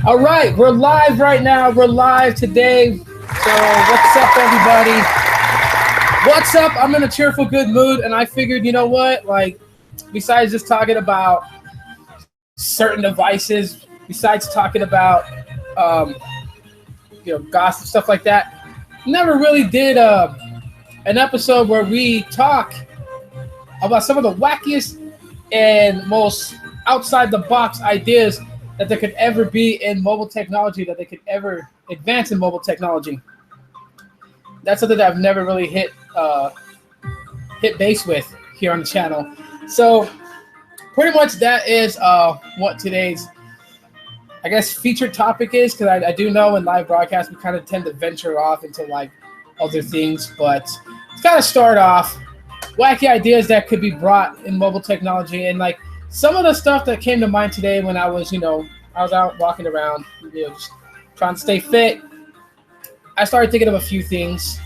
All right, we're live right now. We're live today. So, what's up, everybody? What's up? I'm in a cheerful, good mood, and I figured, you know what? Like, besides just talking about certain devices, besides talking about, gossip stuff like that, never really did an episode where we talk about some of the wackiest and most outside the box ideas that there could ever be in mobile technology, that they could ever advance in mobile technology. That's something that I've never really hit base with here on the channel. So pretty much that is what today's, I guess, featured topic is, because I do know in live broadcasts we kind of tend to venture off into like other things, but to kind of start off, wacky ideas that could be brought in mobile technology. And like some of the stuff that came to mind today when I was out walking around, just trying to stay fit, I started thinking of a few things.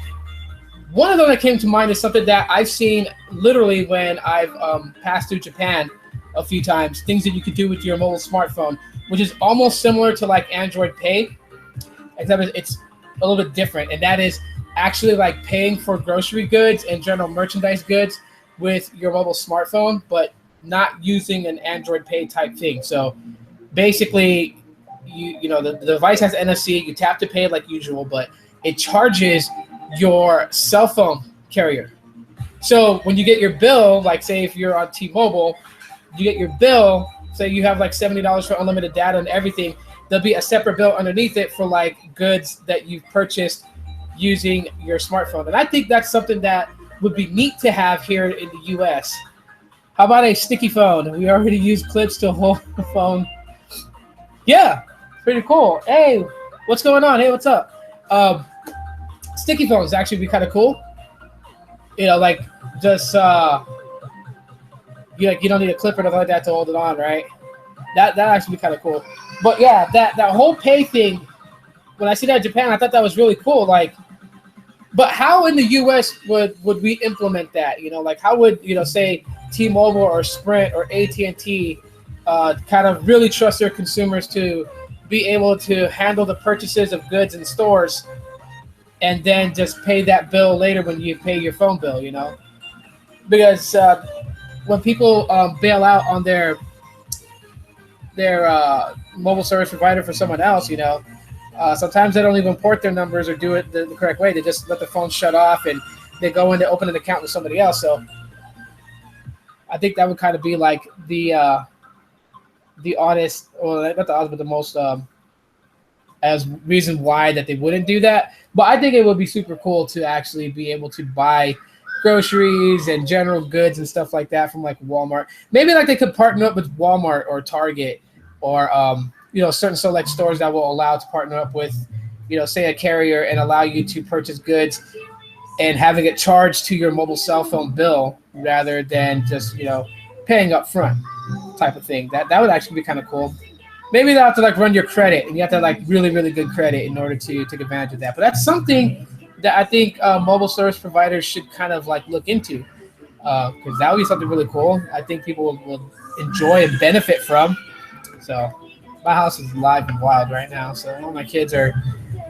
One of them that came to mind is something that I've seen literally when I've passed through Japan a few times, things that you could do with your mobile smartphone, which is almost similar to like Android Pay, except it's a little bit different. And that is actually like paying for grocery goods and general merchandise goods with your mobile smartphone, but not using an Android Pay type thing. So basically, the device has NFC, you tap to pay like usual, but it charges your cell phone carrier. So when you get your bill, like say if you're on T-Mobile, you get your bill, say you have like $70 for unlimited data and everything, there'll be a separate bill underneath it for like goods that you've purchased using your smartphone. And I think that's something that would be neat to have here in the US. How about a sticky phone? We already use clips to hold the phone. Yeah, pretty cool. Hey, what's going on? Hey, what's up? Sticky phones actually be kind of cool. Like just you don't need a clip or nothing like that to hold it on, right? That actually be kind of cool. But yeah, that whole pay thing, when I see that in Japan, I thought that was really cool. Like, but how in the US would we implement that? Like how would say T-Mobile or Sprint or AT&T kind of really trust their consumers to be able to handle the purchases of goods in stores and then just pay that bill later when you pay your phone bill, Because when people bail out on their mobile service provider for someone else, sometimes they don't even port their numbers or do it the correct way. They just let the phone shut off and they go in to open an account with somebody else. So I think that would kind of be like the honest, or not the honest, but the most as reason why that they wouldn't do that. But I think it would be super cool to actually be able to buy groceries and general goods and stuff like that from like Walmart. Maybe like they could partner up with Walmart or Target or certain select stores that will allow to partner up with say a carrier and allow you to purchase goods and having it charged to your mobile cell phone bill rather than just paying up front type of thing. That would actually be kind of cool. Maybe they'll have to like run your credit and you have to have like really, really good credit in order to take advantage of that. But that's something that I think mobile service providers should kind of like look into, because that would be something really cool. I think people will enjoy and benefit from. So my house is live and wild right now, so all my kids are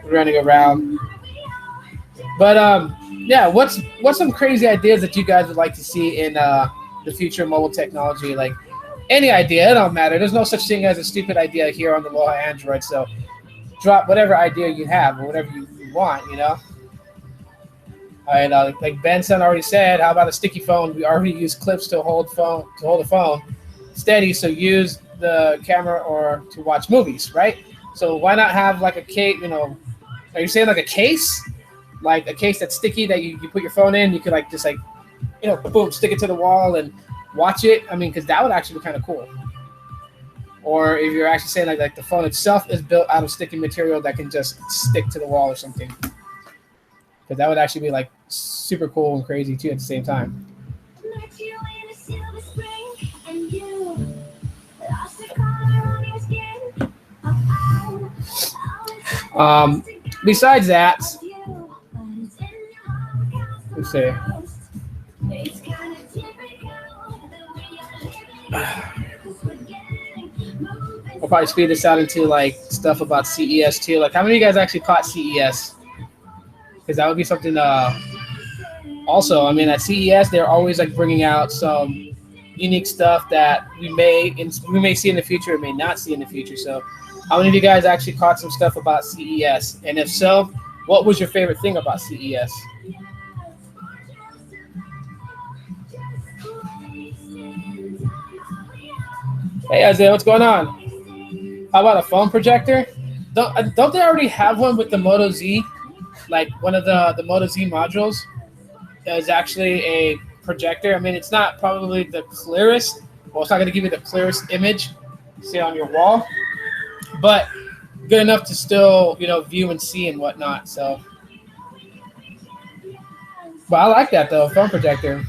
running around. But yeah, what's some crazy ideas that you guys would like to see in the future of mobile technology? Like any idea, it don't matter. There's no such thing as a stupid idea here on the Aloha Android. So drop whatever idea you have or whatever you want, All right, like Benson already said, how about a sticky phone? We already use clips to hold the phone steady, so use the camera or to watch movies, right? So why not have like a case, are you saying like a case? Like a case that's sticky that you put your phone in, you could like just like, boom, stick it to the wall and watch it. I mean, because that would actually be kind of cool. Or if you're actually saying like the phone itself is built out of sticky material that can just stick to the wall or something. Because that would actually be like super cool and crazy too at the same time. Besides that, let's see. I'll probably speed this out into like stuff about CES too. Like, how many of you guys actually caught CES? Because that would be something. Also, I mean, at CES, they're always like bringing out some unique stuff that we may see in the future, or may not see in the future. So, how many of you guys actually caught some stuff about CES? And if so, what was your favorite thing about CES? Hey, Isaiah, what's going on? How about a phone projector? Don't they already have one with the Moto Z? Like one of the Moto Z modules is actually a projector. I mean, it's not probably the clearest. Well, it's not going to give you the clearest image, say, on your wall, but good enough to still, view and see and whatnot. So, but I like that though, phone projector.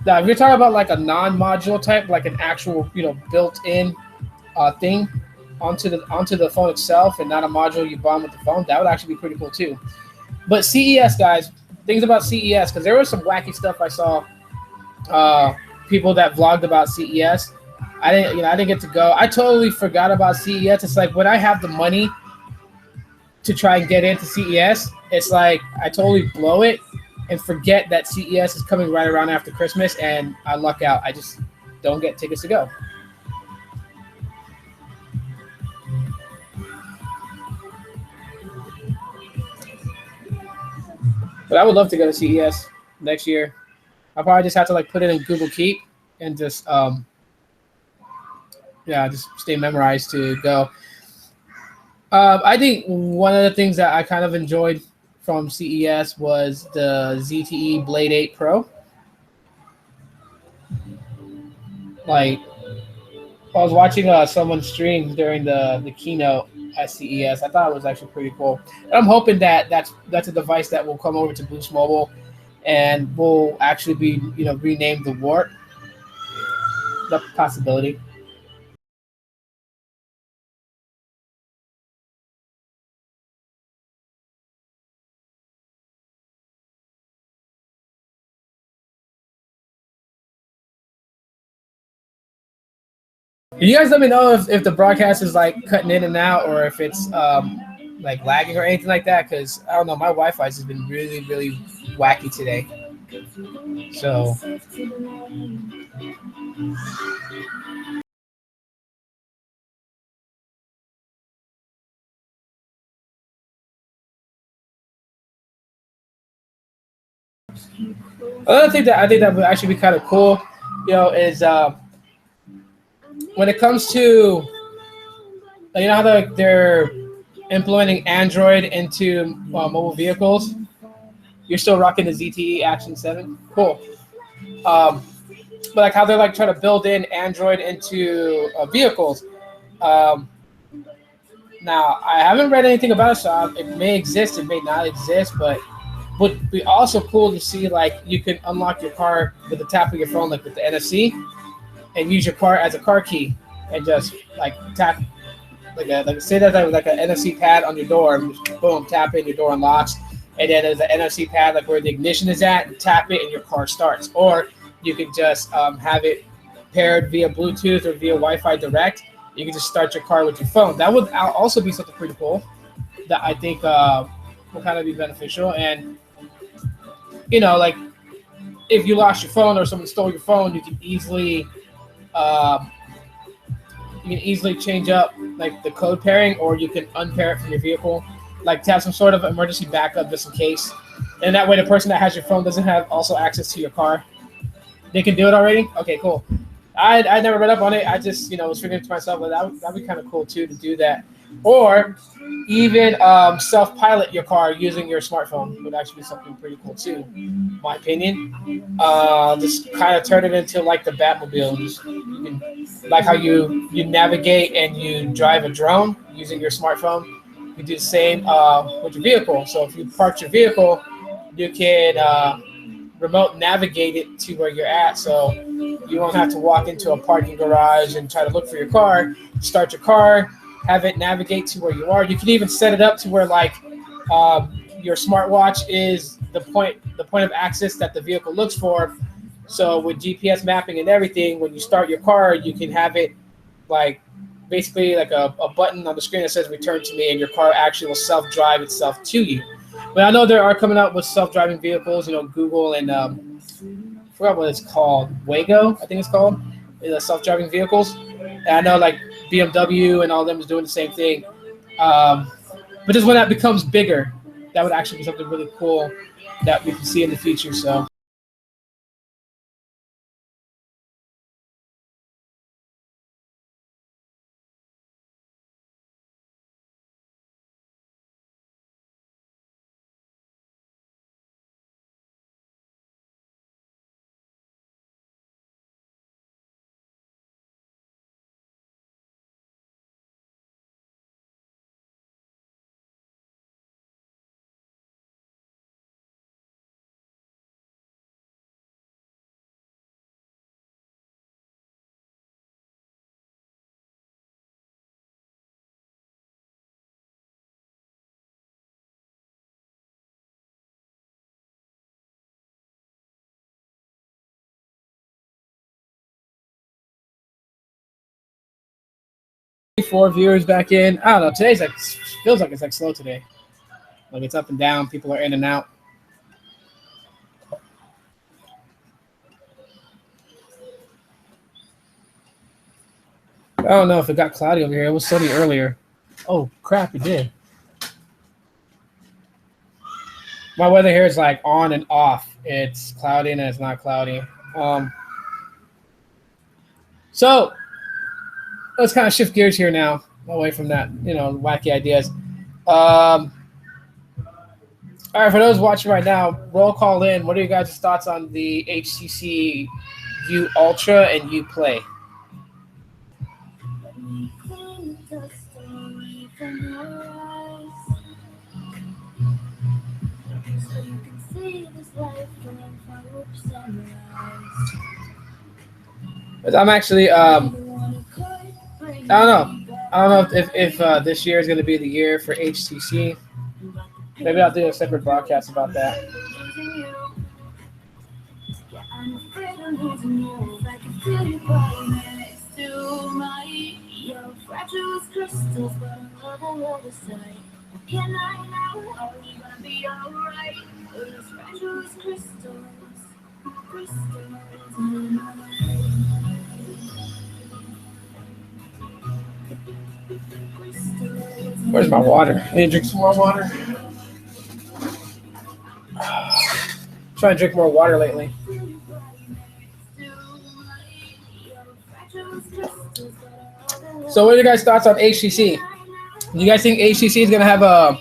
Now, if you're talking about like a non-module type, like an actual, built-in thing onto the phone itself, and not a module you bond with the phone, that would actually be pretty cool too. But CES, guys, things about CES, because there was some wacky stuff I saw. People that vlogged about CES. I didn't get to go. I totally forgot about CES. It's like when I have the money to try and get into CES, it's like I totally blow it and forget that CES is coming right around after Christmas, and I luck out. I just don't get tickets to go. But I would love to go to CES next year. I probably just have to like put it in Google Keep and just just stay memorized to go. I think one of the things that I kind of enjoyed from CES was the ZTE Blade 8 Pro. Like, I was watching someone stream during the keynote at CES. I thought it was actually pretty cool. And I'm hoping that that's a device that will come over to Boost Mobile and will actually be renamed the Warp. That's a possibility. You guys let me know if the broadcast is like cutting in and out, or if it's like lagging or anything like that, because I don't know, my Wi-Fi has been really, really wacky today. So another thing that I think that would actually be kind of cool, is when it comes to, how they're implementing Android into mobile vehicles. You're still rocking the ZTE Action 7. Cool. But like how they're like trying to build in Android into vehicles. Now, I haven't read anything about it, so it may exist, it may not exist, but would be also cool to see like you can unlock your car with the tap of your phone, like with the NFC, and use your car as a car key, and just like tap, say that like an NFC pad on your door, and just, boom, tap it, your door unlocks, and then there's an NFC pad like where the ignition is at, and tap it, and your car starts. Or you could just have it paired via Bluetooth or via Wi-Fi direct. You can just start your car with your phone. That would also be something pretty cool that I think will kind of be beneficial. And like if you lost your phone or someone stole your phone, you can easily change up like the code pairing, or you can unpair it from your vehicle, like to have some sort of emergency backup just in case. And that way the person that has your phone doesn't have also access to your car. They can do it already? Okay, cool. I never read up on it. I just, was figuring to myself, but that'd be kind of cool too to do that. Or even self-pilot your car using your smartphone would actually be something pretty cool too, in my opinion. Just kind of turn it into like the Batmobile. You can, like how you navigate and you drive a drone using your smartphone. You do the same with your vehicle. So if you park your vehicle, you can remote navigate it to where you're at, so you won't have to walk into a parking garage and try to look for your car. Start your car, have it navigate to where you are. You can even set it up to where like your smartwatch is the point of access that the vehicle looks for. So with GPS mapping and everything, when you start your car, you can have it like basically like a button on the screen that says "Return to me," and your car actually will self-drive itself to you. But I know there are coming out with self-driving vehicles. You know, Google and I forgot what it's called. Wago, I think it's called. Self-driving vehicles. And I know like BMW and all of them is doing the same thing. But just when that becomes bigger, that would actually be something really cool that we can see in the future. So. 4 viewers back in. I don't know. Today's like feels like it's like slow today. Like it's up and down. People are in and out. I don't know if it got cloudy over here. It was sunny earlier. Oh crap! It did. My weather here is like on and off. It's cloudy and it's not cloudy. So let's kind of shift gears here now, away from that, wacky ideas. All right, for those watching right now, roll call in. What are you guys' thoughts on the HTC U Ultra and U Play? I'm actually, I don't know. I don't know if this year is going to be the year for HTC. Maybe I'll do a separate broadcast about that. Where's my water? I need to drink some more water. Trying to drink more water lately. So what are your guys' thoughts on HTC? Do you guys think HTC is going to have a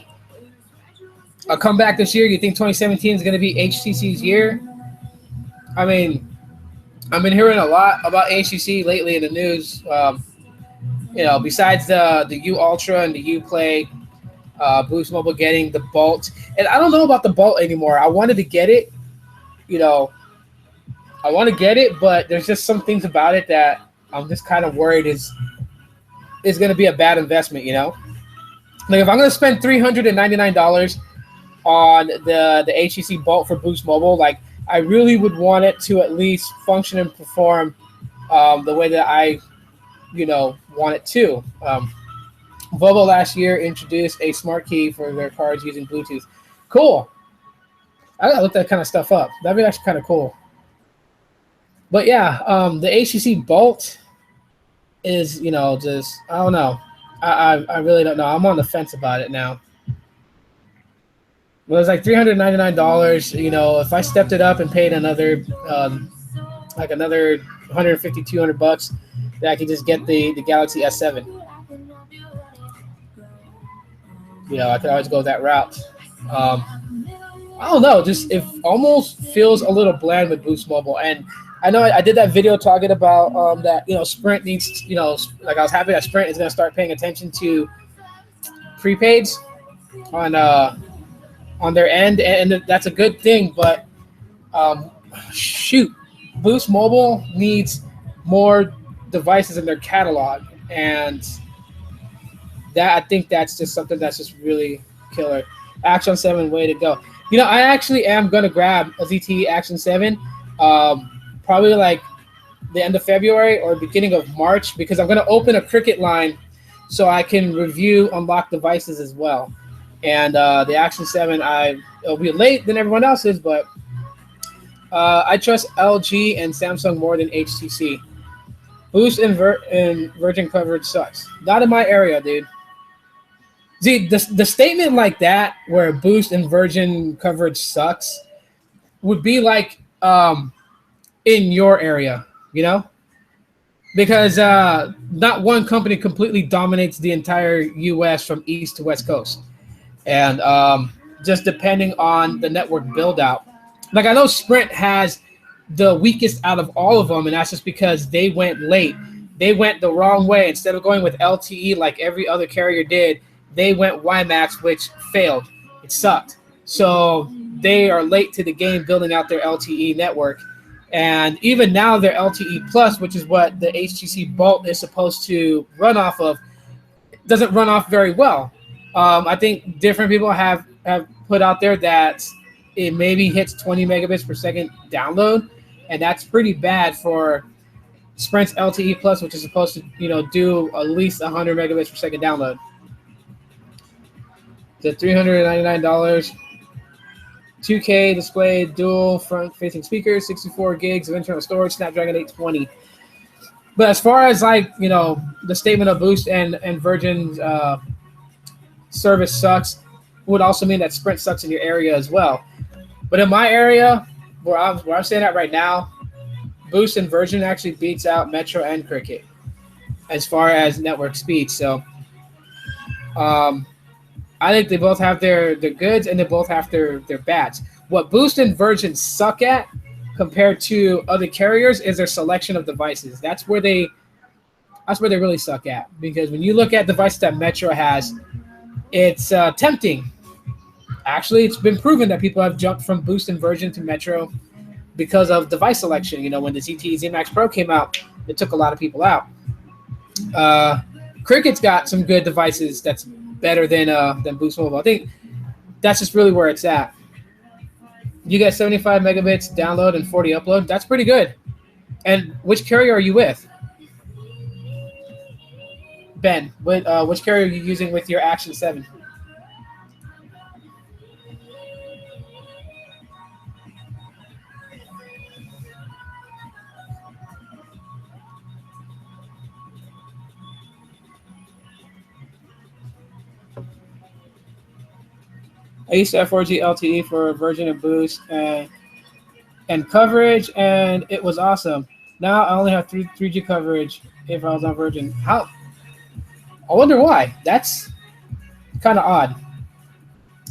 comeback this year? Do you think 2017 is going to be HTC's year? I mean, I've been hearing a lot about HTC lately in the news. Besides the U Ultra and the U Play, Boost Mobile getting the Bolt. And I don't know about the Bolt anymore. I wanted to get it. I want to get it, but there's just some things about it that I'm just kind of worried is going to be a bad investment, Like if I'm going to spend $399 on the HTC Bolt for Boost Mobile, like I really would want it to at least function and perform the way that I, want it to. Volvo last year introduced a smart key for their cars using Bluetooth. Cool. I gotta look that kind of stuff up. That'd be actually kind of cool. But yeah, the HTC Bolt is, just I don't know. I really don't know. I'm on the fence about it now. Well, it's like $399. If I stepped it up and paid another another 150, $200, then I could just get the Galaxy S7. I could always go that route. I don't know. Just it almost feels a little bland with Boost Mobile, and I know I did that video talking about that Sprint needs like I was happy that Sprint is going to start paying attention to prepaids on their end, and that's a good thing. But Boost Mobile needs more devices in their catalog, and I think that's just something that's just really killer. Action 7, way to go. I actually am going to grab a ZTE Action 7. Probably like the end of February or beginning of March, because I'm going to open a Cricket line so I can review unlocked devices as well. And the Action 7, it'll be late than everyone else's, but I trust LG and Samsung more than HTC. Boost and Virgin coverage sucks. Not in my area, dude. See, the statement like that, where Boost and Virgin coverage sucks, would be like in your area, you know? Because not one company completely dominates the entire U.S. from east to west coast. And just depending on the network build out. Like, I know Sprint has the weakest out of all of them, and that's just because they went late. They went the wrong way. Instead of going with LTE like every other carrier did, they went WiMAX, which failed. It sucked. So they are late to the game building out their LTE network. And even now, their LTE Plus, which is what the HTC Bolt is supposed to run off of, doesn't run off very well. I think different people have put out there that it maybe hits 20 megabits per second download, and that's pretty bad for Sprint's LTE Plus, which is supposed to, do at least 100 megabits per second download. The $399, 2K display, dual front-facing speakers, 64 gigs of internal storage, Snapdragon 820. But as far as the statement of Boost and Virgin's service sucks, would also mean that Sprint sucks in your area as well. But in my area, where I'm staying at right now, Boost and Virgin actually beats out Metro and Cricket as far as network speed. So I think they both have their goods and they both have their bads. What Boost and Virgin suck at compared to other carriers is their selection of devices. That's where they really suck at. Because when you look at devices that Metro has, it's tempting. Actually, it's been proven that people have jumped from Boost and Virgin to Metro because of device selection. When the ZTE ZMAX Pro came out, it took a lot of people out. Cricket's got some good devices that's better than Boost Mobile. I think that's just really where it's at. You get 75 megabits download and 40 upload. That's pretty good. And which carrier are you with? Ben, which carrier are you using with your Action 7? I used to have 4G LTE for Virgin and Boost and coverage, and it was awesome. Now I only have 3G coverage if I was on Virgin. How? I wonder why. That's kind of odd.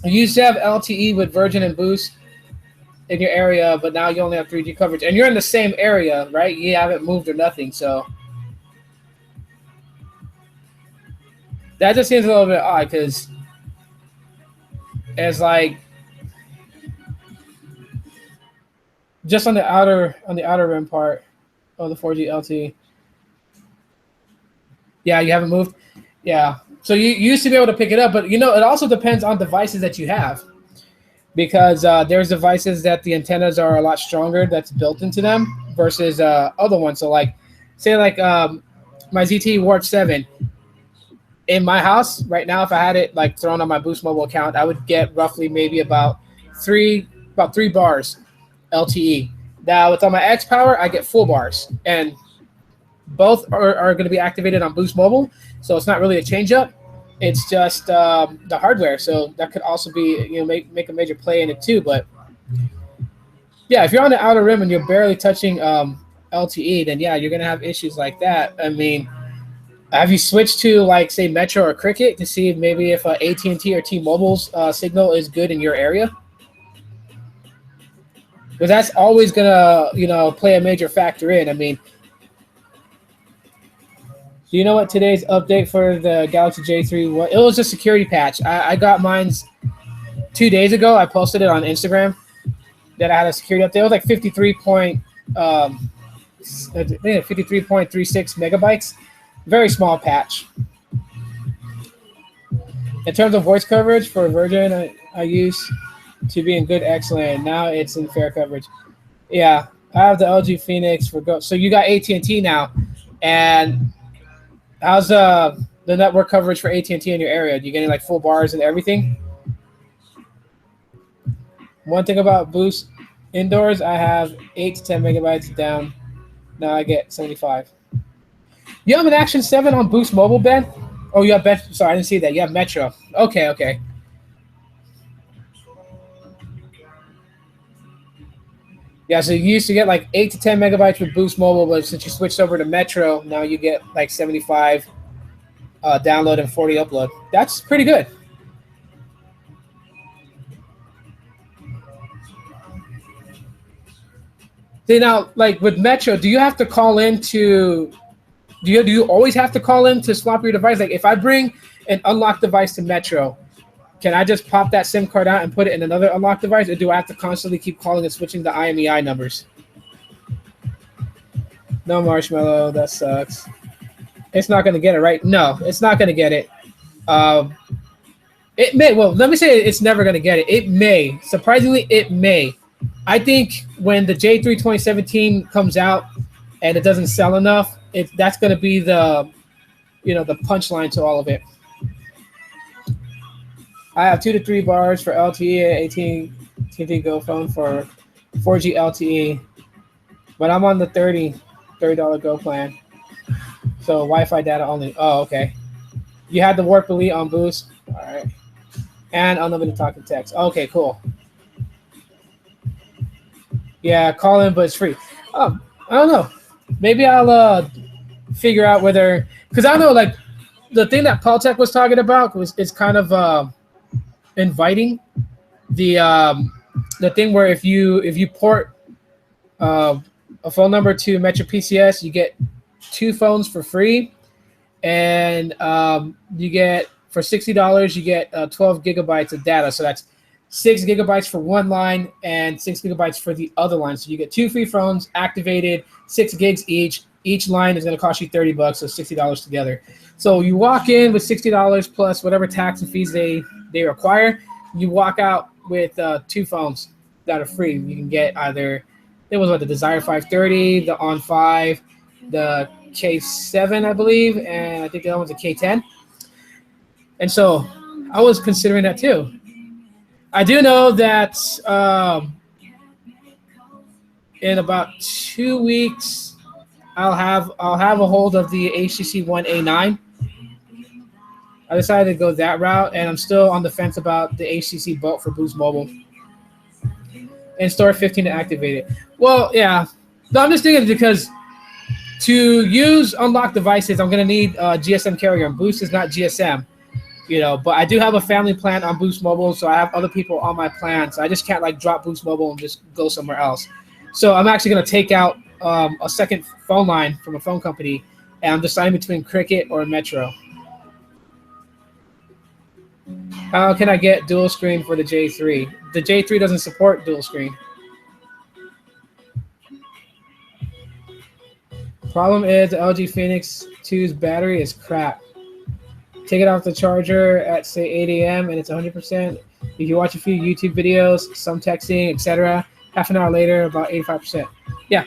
You used to have LTE with Virgin and Boost in your area, but now you only have 3G coverage. And you're in the same area, right? You haven't moved or nothing, so that just seems a little bit odd because it's like just on the outer rim part of the 4G LTE. Yeah, you haven't moved. Yeah, so you used to be able to pick it up, but it also depends on devices that you have, because there's devices that the antennas are a lot stronger that's built into them versus other ones. So say my ZTE Warp 7. In my house right now, if I had it thrown on my Boost Mobile account, I would get roughly maybe about three bars LTE. Now with on my X Power, I get 4 bars, and both are going to be activated on Boost Mobile, so it's not really a change up. It's just the hardware, so that could also be make a major play in it too. But yeah, if you're on the outer rim and you're barely touching LTE, then yeah, you're going to have issues like that. I mean, have you switched to say Metro or Cricket to see maybe if AT&T or T-Mobile's signal is good in your area? Because that's always gonna play a major factor in. I mean, do you know what today's update for the Galaxy J3 was? It was a security patch. I got mine's 2 days ago. I posted it on Instagram that I had a security update. It was like 53.36 megabytes. Very small patch. In terms of voice coverage for Virgin, I used to be in good, excellent. Now it's in fair coverage. Yeah. I have the LG Phoenix for Go. So you got AT&T now, and how's the network coverage for AT&T in your area? Do you getting like full bars and everything? One thing about Boost indoors, I have 8 to 10 megabytes down. Now I get 75. You have an Action 7 on Boost Mobile, Ben? Oh, you have Ben. Sorry, I didn't see that. You have Metro. Okay, okay. Yeah, so you used to get like 8 to 10 megabytes with Boost Mobile, but since you switched over to Metro, now you get like 75 download and 40 upload. That's pretty good. See, now, like with Metro, do you have to call in to? Do you always have to call in to swap your device? Like if I bring an unlocked device to Metro, can I just pop that SIM card out and put it in another unlocked device, or do I have to constantly keep calling and switching the IMEI numbers? No marshmallow, that sucks. It's not going to get it, right? No, it's not going to get it. It may. Well, let me say it's never going to get it. It may. Surprisingly, it may. I think when the J3 2017 comes out and it doesn't sell enough, that's going to be the punchline to all of it. I have 2 to 3 bars for LTE and AT&T Go phone for 4G LTE, but I'm on the $30 Go plan. So Wi-Fi data only. Oh, okay. You had the Warp Elite on Boost. All right. And unlimited talk and text. Okay, cool. Yeah, call in, but it's free. I don't know. Maybe I'll figure out whether, because I know like the thing that Paul Tech was talking about is kind of inviting the thing where if you port a phone number to Metro PCS, you get 2 phones for free, and you get for $60 you get 12 gigabytes of data. So that's 6 gigabytes for one line and 6 gigabytes for the other line. So you get 2 free phones activated, 6 gigs each. Each line is going to cost you $30, so $60 together. So you walk in with $60 plus whatever tax and fees they require. You walk out with 2 phones that are free. You can get either, it was the Desire 530, the On 5, the K7, I believe, and I think the other one's a K10. And so I was considering that too. I do know that in about 2 weeks, I'll have a hold of the HTC One A9. I decided to go that route, and I'm still on the fence about the HTC Bolt for Boost Mobile. And store 15 to activate it. Well, yeah. No, I'm just thinking because to use unlocked devices, I'm going to need a GSM carrier, and Boost is not GSM. But I do have a family plan on Boost Mobile, so I have other people on my plan. So I just can't like drop Boost Mobile and just go somewhere else. So I'm actually going to take out a second phone line from a phone company, and I'm deciding between Cricket or Metro. How can I get dual screen for the J3? The J3 doesn't support dual screen. Problem is the LG Phoenix 2's battery is crap. Take it off the charger at say 8 a.m. and it's 100%. If you watch a few YouTube videos, some texting, etc., half an hour later, about 85%. Yeah.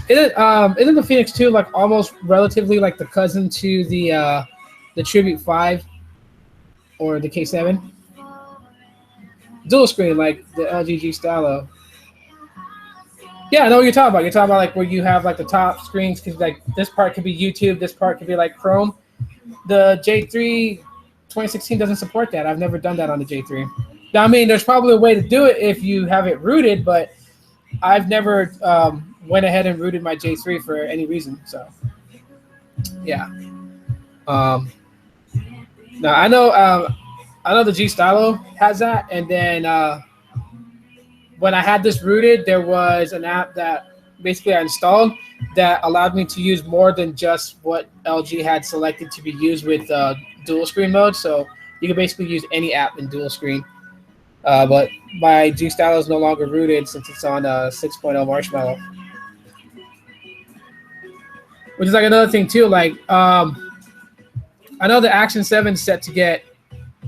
Isn't the Phoenix 2 like almost relatively like the cousin to the Tribute 5 or the K7? Dual screen like the LG G Stylo. Yeah, I know what you're talking about. You're talking about like where you have like the top screens, because like this part could be YouTube, this part could be like Chrome. The J3 2016 doesn't support that. I've never done that on the J3. Now, I mean, there's probably a way to do it if you have it rooted, but I've never went ahead and rooted my J3 for any reason. So, yeah. Now I know the G Stylo has that, and then when I had this rooted, there was an app that basically I installed that allowed me to use more than just what LG had selected to be used with dual screen mode. So you can basically use any app in dual screen. But my G Stylo is no longer rooted since it's on 6.0 Marshmallow. Which is like another thing too. Like I know the Action 7 is set to get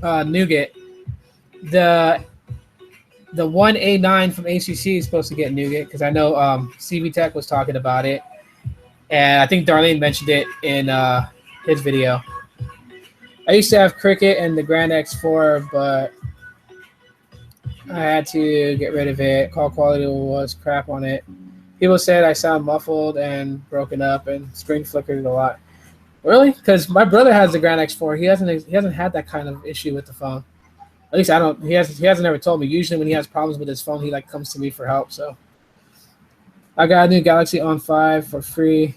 Nougat. The the 1A9 from HTC is supposed to get nougat because I know CV Tech was talking about it, and I think Darlene mentioned it in his video. I used to have Cricket and the Grand X4, but I had to get rid of it. Call quality was crap on it. People said I sound muffled and broken up, and screen flickered a lot. Really? Because my brother has the Grand X4. He hasn't had that kind of issue with the phone. At least I don't. He hasn't ever told me. Usually when he has problems with his phone, he like comes to me for help. So I got a new Galaxy On 5 for free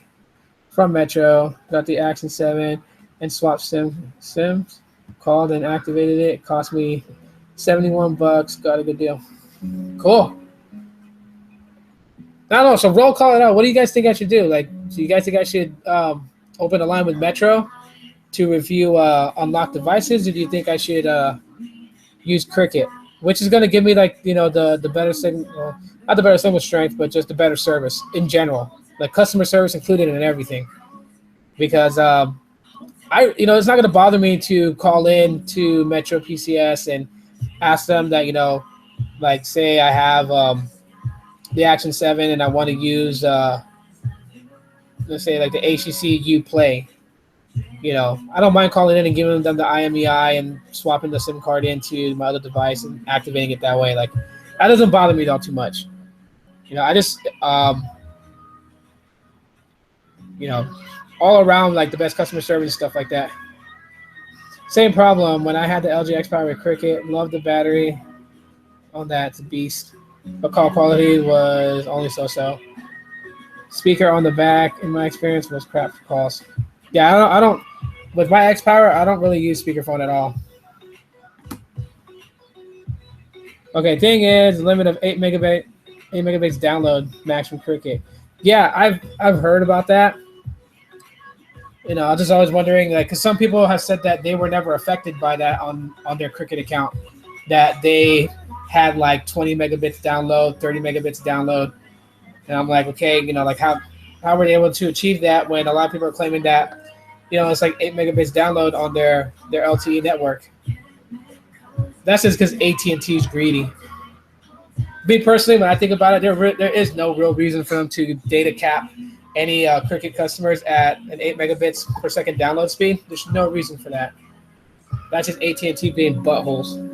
from Metro. Got the Action 7 and swapped SIMs. Called and activated it. It cost me $71. Got a good deal. Cool. I don't know. So roll call it out. What do you guys think I should do? Like, do you guys think I should open a line with Metro to review unlocked devices, or do you think I should use Cricket, which is going to give me like the better signal, well, not the better signal strength, but just the better service in general, like customer service included in everything? Because it's not going to bother me to call in to Metro PCS and ask them that like say I have the Action 7 and I want to use let's say like the HTC Uplay. I don't mind calling in and giving them the IMEI and swapping the SIM card into my other device and activating it that way. Like, that doesn't bother me all too much. I just all around like the best customer service and stuff like that. Same problem when I had the LG X Power with Cricket. Loved the battery on that. It's a beast. But call quality was only so-so. Speaker on the back, in my experience, was crap for calls. Yeah, I don't with my X Power, I don't really use speakerphone at all. Okay, thing is, limit of 8 megabytes download max from Cricket. Yeah, I've heard about that. I'm just always wondering, like, because some people have said that they were never affected by that on their Cricket account, that they had like 20 megabits download, 30 megabits download. And I'm like, okay, like how were they able to achieve that when a lot of people are claiming that, it's like 8 megabits download on their LTE network? That's just because AT&T is greedy. Me personally, when I think about it, there is no real reason for them to data cap any Cricket customers at an 8 megabits per second download speed. There's no reason for that. That's just AT&T being buttholes.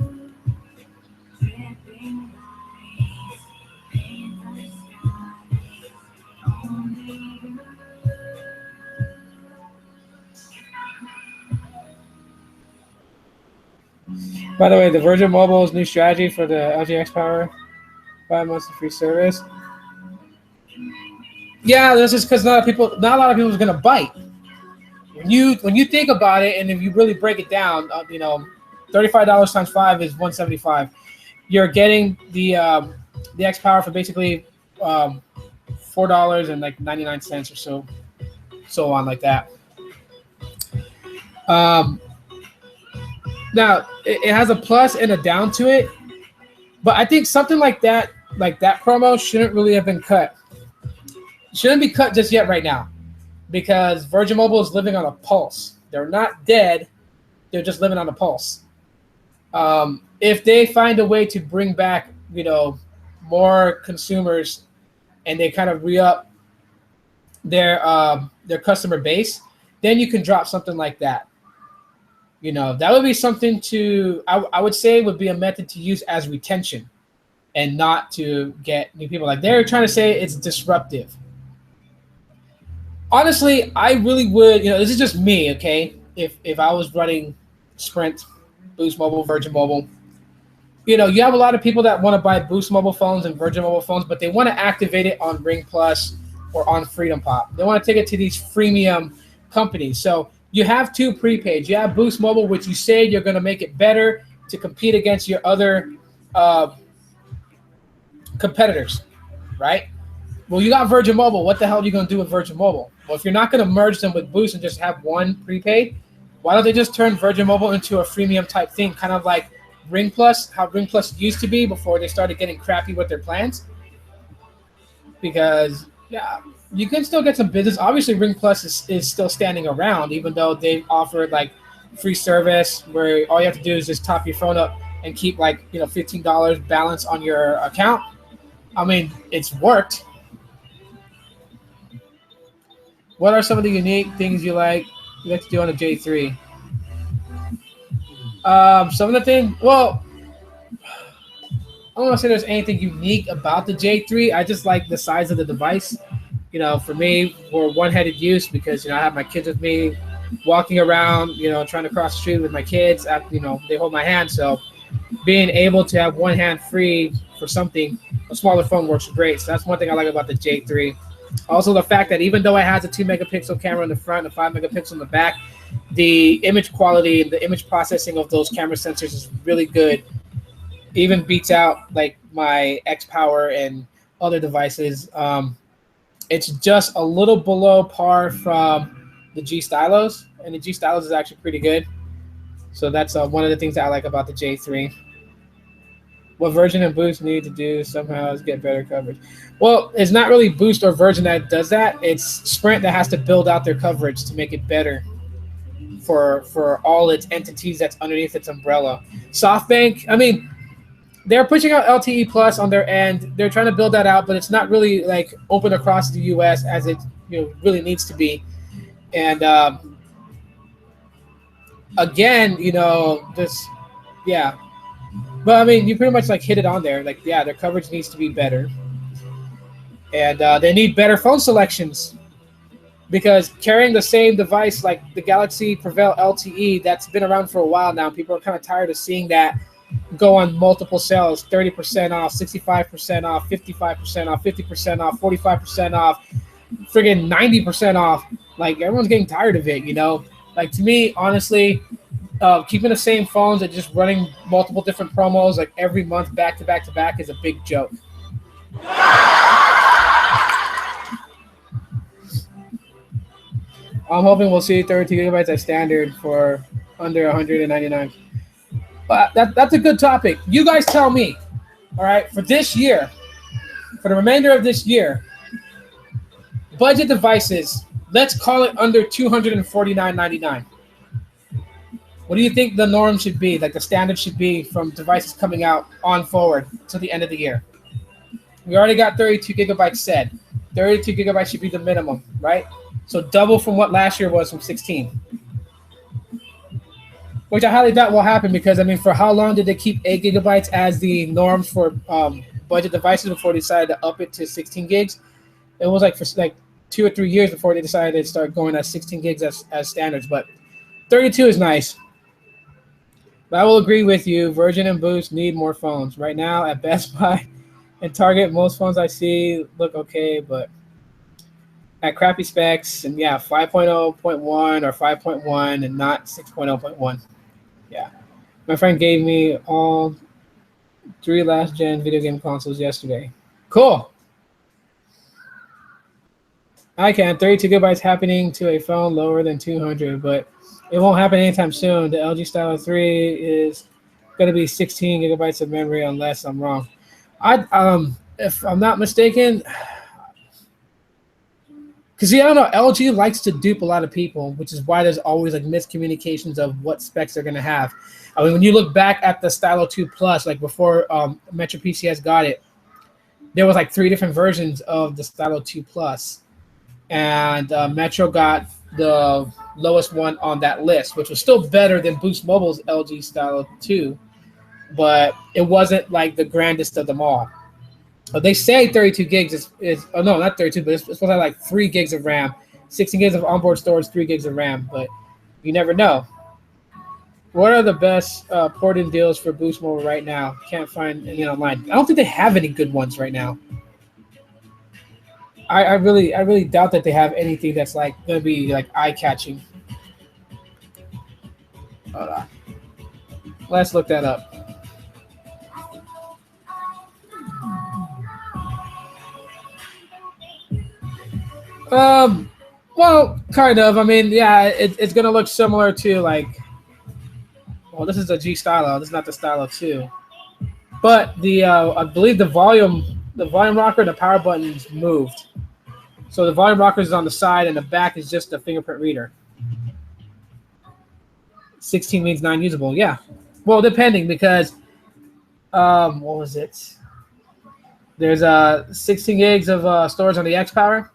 By the way, the Virginmobile's new strategy for the LG X Power, 5 months of free service. Yeah, that's just because not a lot of people are gonna bite. When you think about it, and if you really break it down, $35 times 5 is $175. You're getting the X Power for basically $4 and like 99 cents or so on like that. Now it has a plus and a down to it, but I think something like that promo shouldn't really have been cut. Shouldn't be cut just yet right now, because Virgin Mobile is living on a pulse. They're not dead; they're just living on a pulse. If they find a way to bring back, more consumers, and they kind of re-up their customer base, then you can drop something like that. That would be something I would say would be a method to use as retention and not to get new people. Like, they're trying to say it's disruptive. Honestly, I really would, this is just me, okay? If I was running Sprint, Boost Mobile, Virgin Mobile, you have a lot of people that want to buy Boost Mobile phones and Virgin Mobile phones, but they want to activate it on Ring Plus or on Freedom Pop. They want to take it to these freemium companies. So you have two prepaids. You have Boost Mobile, which you say you're going to make it better to compete against your other competitors, right? Well, you got Virgin Mobile. What the hell are you going to do with Virgin Mobile? Well, if you're not going to merge them with Boost and just have one prepaid, why don't they just turn Virgin Mobile into a freemium type thing, kind of like Ring Plus, how Ring Plus used to be before they started getting crappy with their plans? Because, yeah, you can still get some business. Obviously, Ring Plus is still standing around, even though they've offered like free service where all you have to do is just top your phone up and keep like $15 balance on your account. I mean, it's worked. What are some of the unique things you like to do on a J3? Some of the things, well, I don't want to say there's anything unique about the J3. I just like the size of the device. For me, for one-headed use, because I have my kids with me, walking around, trying to cross the street with my kids. They hold my hand, so being able to have one hand free for something, a smaller phone works great. So that's one thing I like about the J3. Also, the fact that even though it has a 2-megapixel camera in the front and 5-megapixel in the back, the image quality and the image processing of those camera sensors is really good. Even beats out like my X Power and other devices. It's just a little below par from the G Stylos, and the G Stylos is actually pretty good. So that's one of the things that I like about the J3. What Virgin and Boost need to do somehow is get better coverage. Well, it's not really Boost or Virgin that does that. It's Sprint that has to build out their coverage to make it better for all its entities that's underneath its umbrella. SoftBank, I mean, they're pushing out LTE Plus on their end. They're trying to build that out, but it's not really like open across the U.S. as it really needs to be. And again, yeah. But I mean, you pretty much like hit it on there. Like, yeah, their coverage needs to be better, and they need better phone selections, because carrying the same device like the Galaxy Prevail LTE that's been around for a while now, people are kind of tired of seeing that go on multiple sales, 30% off, 65% off, 55% off, 50% off, 45% off, friggin' 90% off. Like, everyone's getting tired of it, Like, to me, honestly, keeping the same phones and just running multiple different promos like every month back to back to back is a big joke. I'm hoping we'll see 32 gigabytes as standard for under 199. But that's a good topic. You guys tell me, all right, for this year, for the remainder of this year, budget devices, let's call it under $249.99. What do you think the norm should be, like the standard should be from devices coming out on forward to the end of the year? We already got 32 gigabytes said. 32 gigabytes should be the minimum, right? So double from what last year was from 16. Which I highly doubt will happen, because, I mean, for how long did they keep 8 gigabytes as the norms for budget devices before they decided to up it to 16 gigs? It was like for like 2 or 3 years before they decided to start going at 16 gigs as standards. But 32 is nice. But I will agree with you. Virgin and Boost need more phones. Right now at Best Buy and Target, most phones I see look okay, but at crappy specs, and yeah, 5.0.1 or 5.1 and not 6.0.1. Yeah. My friend gave me all 3 last-gen video game consoles yesterday. Cool. I can. 32 gigabytes happening to a phone lower than 200, but it won't happen anytime soon. The LG Stylo 3 is going to be 16 gigabytes of memory unless I'm wrong. If I'm not mistaken, because, I don't know, LG likes to dupe a lot of people, which is why there's always like miscommunications of what specs they're going to have. I mean, when you look back at the Stylo 2 Plus, like before Metro PCS got it, there was like 3 different versions of the Stylo 2 Plus. And Metro got the lowest one on that list, which was still better than Boost Mobile's LG Stylo 2, but it wasn't like the grandest of them all. They say 32 gigs is oh no, not 32, but it's supposed to have like 3 gigs of RAM, 16 gigs of onboard storage, 3 gigs of RAM, but you never know. What are the best port-in deals for Boost Mobile right now? Can't find any online. I don't think they have any good ones right now. I really doubt that they have anything that's like going to be like eye-catching. Hold on. Let's look that up. Well, kind of. I mean, yeah, it's going to look similar to like, well, this is a G Stylo. This is not the Stylo 2. But the I believe the volume rocker and the power buttons moved. So the volume rocker is on the side and the back is just a fingerprint reader. 16 means non-usable. Yeah. Well, depending, because What was it? There's 16 gigs of storage on the X Power.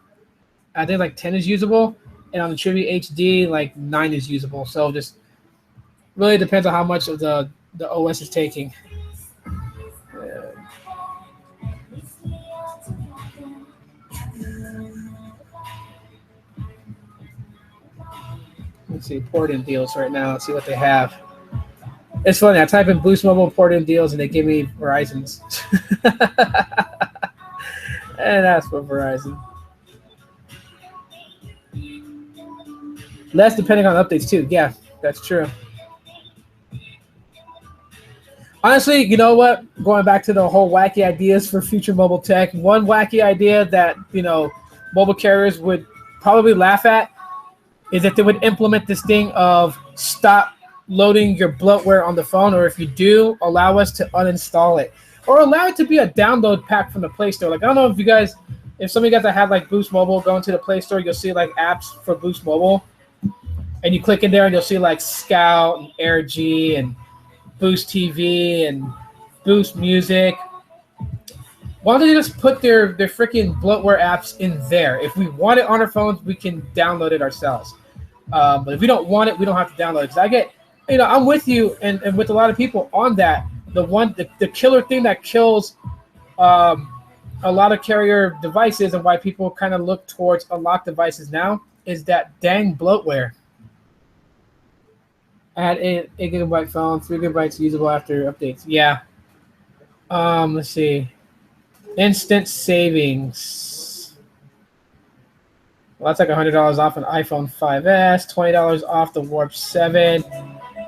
I think like 10 is usable, and on the Trivia HD, like 9 is usable. So just really depends on how much of the OS is taking. Let's see port-in deals right now. Let's see what they have. It's funny. I type in Boost Mobile port-in deals, and they give me Verizon's, and that's for Verizon. Less depending on updates too. Yeah, that's true. Honestly, you know what? Going back to the whole wacky ideas for future mobile tech, one wacky idea that mobile carriers would probably laugh at is that they would implement this thing of stop loading your bloatware on the phone, or if you do, allow us to uninstall it, or allow it to be a download pack from the Play Store. Like I don't know if some of you guys that have like Boost Mobile go into the Play Store, you'll see like apps for Boost Mobile, and you click in there and you'll see like Scout and AirG and Boost TV and Boost Music. Why don't they just put their freaking bloatware apps in there? If we want it on our phones, we can download it ourselves. But if we don't want it, we don't have to download it. Because I get, I'm with you and with a lot of people on that. The killer thing that kills a lot of carrier devices and why people kind of look towards unlocked devices now is that dang bloatware. Add 8 gigabyte phone, 3 gigabytes usable after updates. Yeah. Let's see. Instant savings. Well, that's like $100 off an iPhone 5S, $20 off the Warp 7.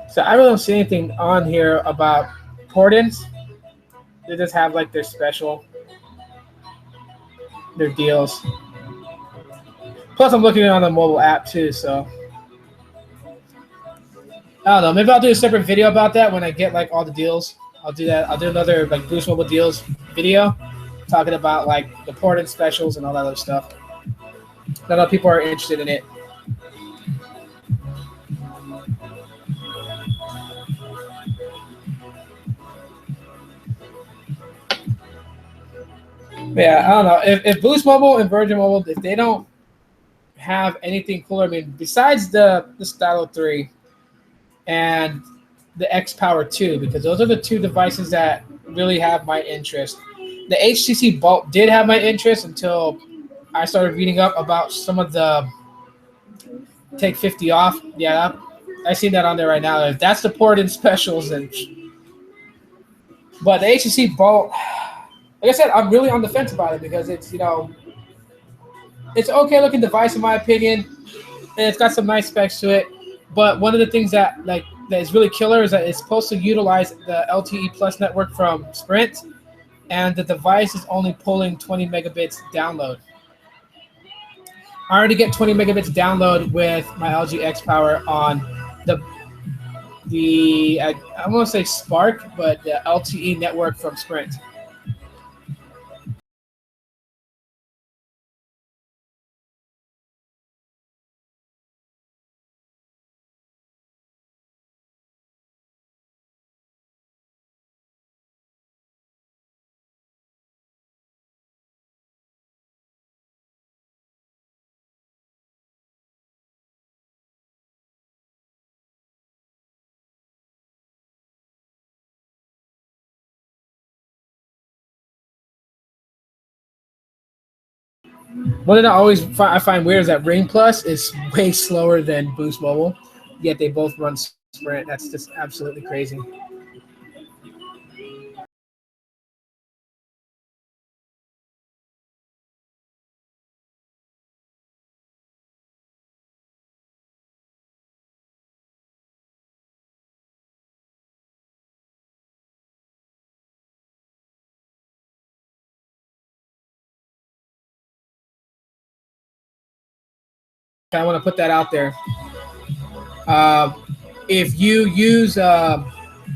So I really don't see anything on here about port-ins. They just have like their deals. Plus, I'm looking on the mobile app too, so I don't know. Maybe I'll do a separate video about that when I get like all the deals. I'll do that. I'll do another like Boost Mobile deals video talking about like the port-in specials and all that other stuff. I know people are interested in it. But yeah, I don't know. If Boost Mobile and Virgin Mobile, if they don't have anything cooler, I mean, besides the Stylo 3 and the X Power 2, because those are the two devices that really have my interest. The HTC Bolt did have my interest until I started reading up about some of the take 50 off. Yeah, I see that on there right now. If that's the port-in specials, and but the HTC Bolt, like I said, I'm really on the fence about it because it's it's an okay looking device in my opinion, and it's got some nice specs to it. But one of the things that is really killer is that it's supposed to utilize the LTE Plus network from Sprint, and the device is only pulling 20 megabits download. I already get 20 megabits download with my LG X Power on I want to say Spark, but the LTE network from Sprint. One thing I find weird is that Ring Plus is way slower than Boost Mobile, yet they both run Sprint. That's just absolutely crazy. I want to put that out there. Uh, if you use the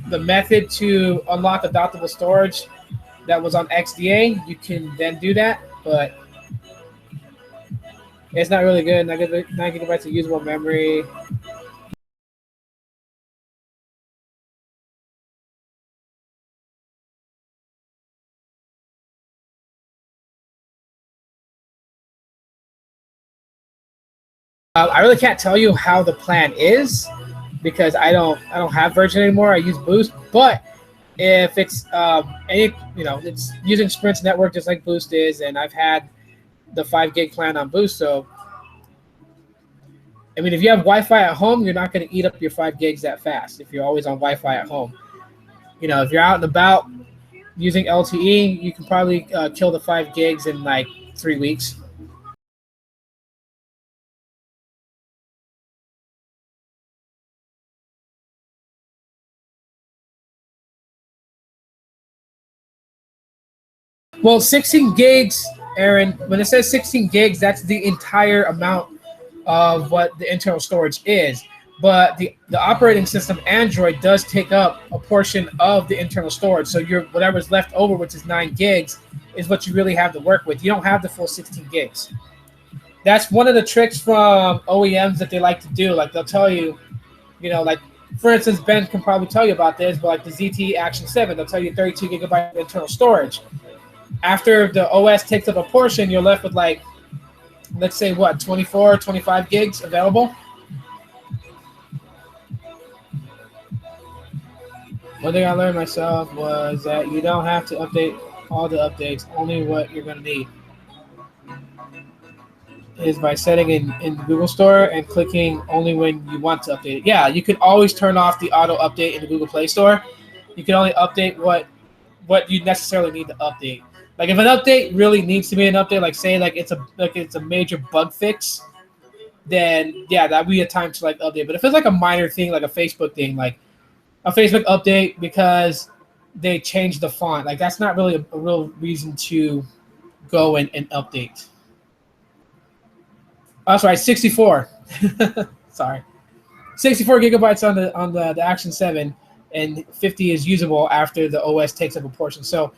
method to unlock adoptable storage that was on XDA, you can then do that, but it's not really good. 9 gigabytes of usable memory. I really can't tell you how the plan is because I don't have Virgin anymore. I use Boost, but if it's it's using Sprint's network just like Boost is, and I've had the 5 gig plan on Boost. So I mean, if you have Wi-Fi at home, you're not going to eat up your 5 gigs that fast. If you're always on Wi-Fi at home, if you're out and about using LTE, you can probably kill the 5 gigs in like 3 weeks. Well, 16 gigs, Aaron, when it says 16 gigs, that's the entire amount of what the internal storage is. But the operating system, Android, does take up a portion of the internal storage. So your whatever's left over, which is 9 gigs, is what you really have to work with. You don't have the full 16 gigs. That's one of the tricks from OEMs that they like to do. Like they'll tell you, like for instance, Ben can probably tell you about this, but like the ZTE Action 7, they'll tell you 32 gigabyte internal storage. After the OS takes up a portion, you're left with like, let's say 24, 25 gigs available. One thing I learned myself was that you don't have to update all the updates, only what you're going to need is by setting in the Google Store and clicking only when you want to update it. Yeah, you can always turn off the auto update in the Google Play Store. You can only update what you necessarily need to update. Like if an update really needs to be an update, like say like it's a major bug fix, then yeah, that'd be a time to like update. But if it's like a minor thing, like a Facebook thing, like a Facebook update because they changed the font, like that's not really a real reason to go and update. Oh, sorry, 64. Sorry, 64 gigabytes on the Action 7, and 50 is usable after the OS takes up a portion. So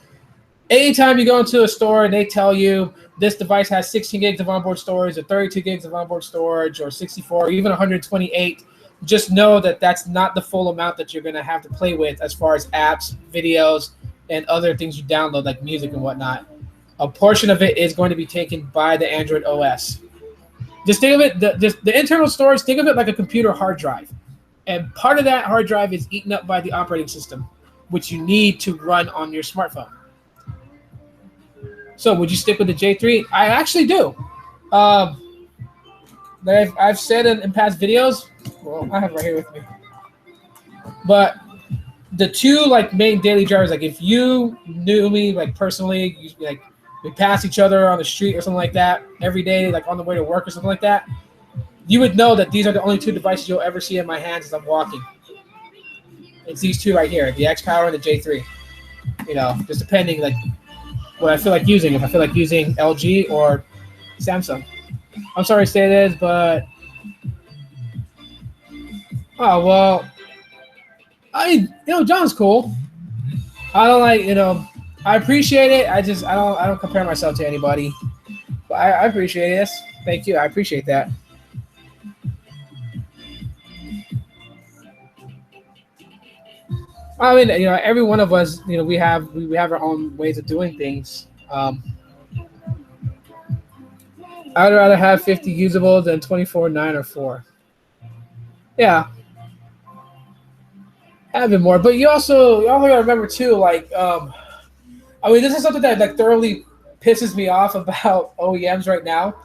anytime you go into a store and they tell you this device has 16 gigs of onboard storage or 32 gigs of onboard storage or 64 or even 128, just know that that's not the full amount that you're going to have to play with as far as apps, videos, and other things you download like music and whatnot. A portion of it is going to be taken by the Android OS. Just think of it, the internal storage, think of it like a computer hard drive. And part of that hard drive is eaten up by the operating system, which you need to run on your smartphone. So would you stick with the J3? I actually do. I've said in past videos, well, I have it right here with me. But the two like main daily drivers, like if you knew me like personally, we pass each other on the street or something like that every day, like on the way to work or something like that, you would know that these are the only two devices you'll ever see in my hands as I'm walking. It's these two right here, the X Power and the J3. Just depending like what I feel like using. If I feel like using LG or Samsung. I'm sorry to say this, but John's cool. I don't like, I appreciate it. I don't compare myself to anybody. But I appreciate this. Thank you. I appreciate that. I mean, every one of us, we have our own ways of doing things. I'd rather have 50 usable than 24, 9, or 4. Yeah, having more, but you also gotta remember too, like, this is something that like thoroughly pisses me off about OEMs right now.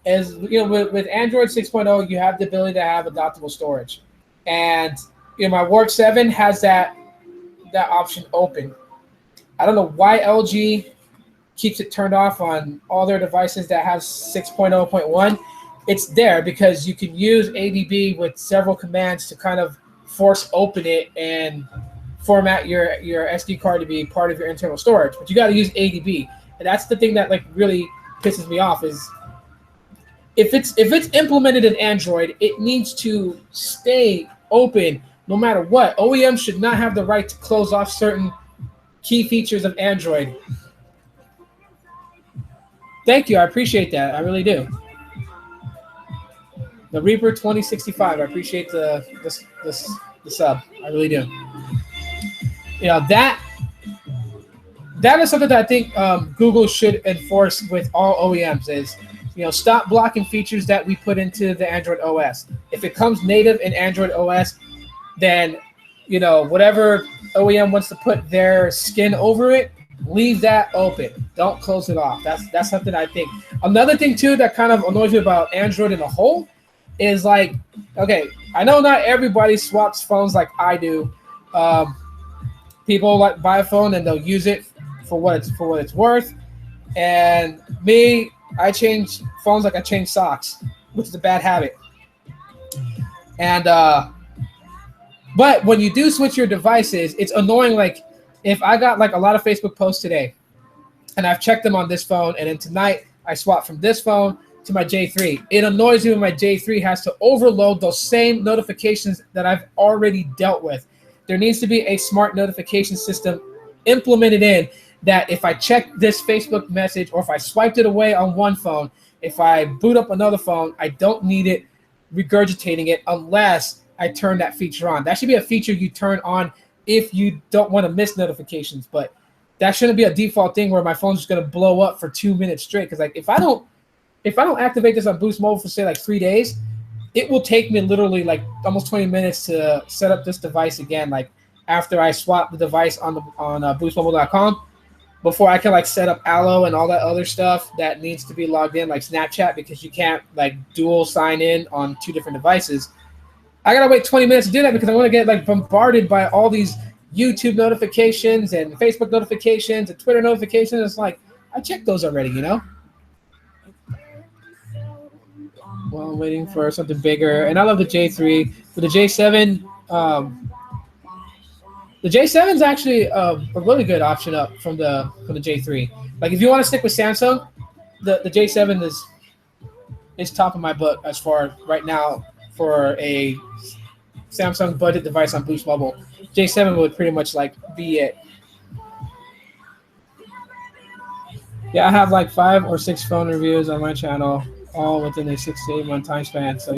Is with Android 6.0, you have the ability to have adaptable storage, and my Work 7 has that option open. I don't know why LG keeps it turned off on all their devices that have 6.0.1. It's there because you can use ADB with several commands to kind of force open it and format your SD card to be part of your internal storage. But you got to use ADB, and that's the thing that like really pisses me off is if it's implemented in Android, it needs to stay open no matter what. OEMs should not have the right to close off certain key features of Android. Thank you. I appreciate that. I really do. The Reaper 2065. I appreciate the sub. I really do. That is something that I think Google should enforce with all OEMs is, stop blocking features that we put into the Android OS. If it comes native in Android OS, then whatever OEM wants to put their skin over it, leave that open. Don't close it off. That's something I think. Another thing too that kind of annoys me about Android in a whole is like, okay, I know not everybody swaps phones like I do. People like buy a phone and they'll use it for what it's worth. And me, I change phones like I change socks, which is a bad habit. And but when you do switch your devices, it's annoying. Like if I got like a lot of Facebook posts today and I've checked them on this phone, and then tonight I swap from this phone to my J3, it annoys me when my J3 has to overload those same notifications that I've already dealt with. There needs to be a smart notification system implemented in that if I check this Facebook message or if I swiped it away on one phone, if I boot up another phone, I don't need it regurgitating it unless I turn that feature on. That should be a feature you turn on if you don't want to miss notifications, but that shouldn't be a default thing where my phone's just going to blow up for 2 minutes straight. Because like if I don't activate this on Boost Mobile for say like 3 days, it will take me literally like almost 20 minutes to set up this device again. Like after I swap the device on boostmobile.com, before I can like set up Aloha and all that other stuff that needs to be logged in, like Snapchat, because you can't like dual sign in on 2 different devices. I gotta wait 20 minutes to do that because I want to get like bombarded by all these YouTube notifications and Facebook notifications and Twitter notifications. It's like I checked those already, Well, I'm waiting for something bigger, and I love the J3. For the J7, the J7 is actually a really good option up from the J3. Like if you want to stick with Samsung, the J7 is top of my book as far right now for a Samsung budget device on Boost Mobile. J7 would pretty much like be it. Yeah, I have like 5 or 6 phone reviews on my channel, all within a 6 to 8 month time span. So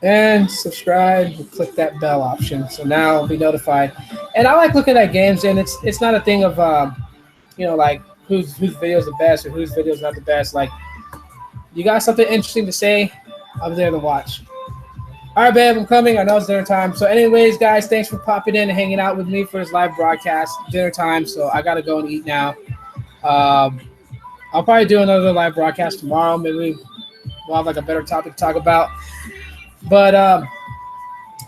and subscribe, click that bell option, so now I'll be notified. And I like looking at games, and it's not a thing of like whose video is the best or whose video is not the best. Like you got something interesting to say, I'm there to watch. All right, babe, I'm coming. I know it's dinner time. So anyways, guys, thanks for popping in and hanging out with me for this live broadcast. Dinner time, so I gotta go and eat now. I'll probably do another live broadcast tomorrow. Maybe we'll have like a better topic to talk about. But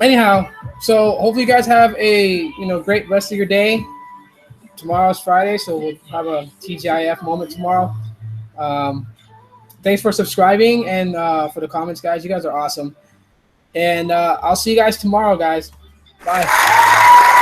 anyhow, so hopefully you guys have a great rest of your day. Tomorrow's Friday, so we'll have a TGIF moment tomorrow. Thanks for subscribing and for the comments, guys. You guys are awesome. And I'll see you guys tomorrow, guys. Bye.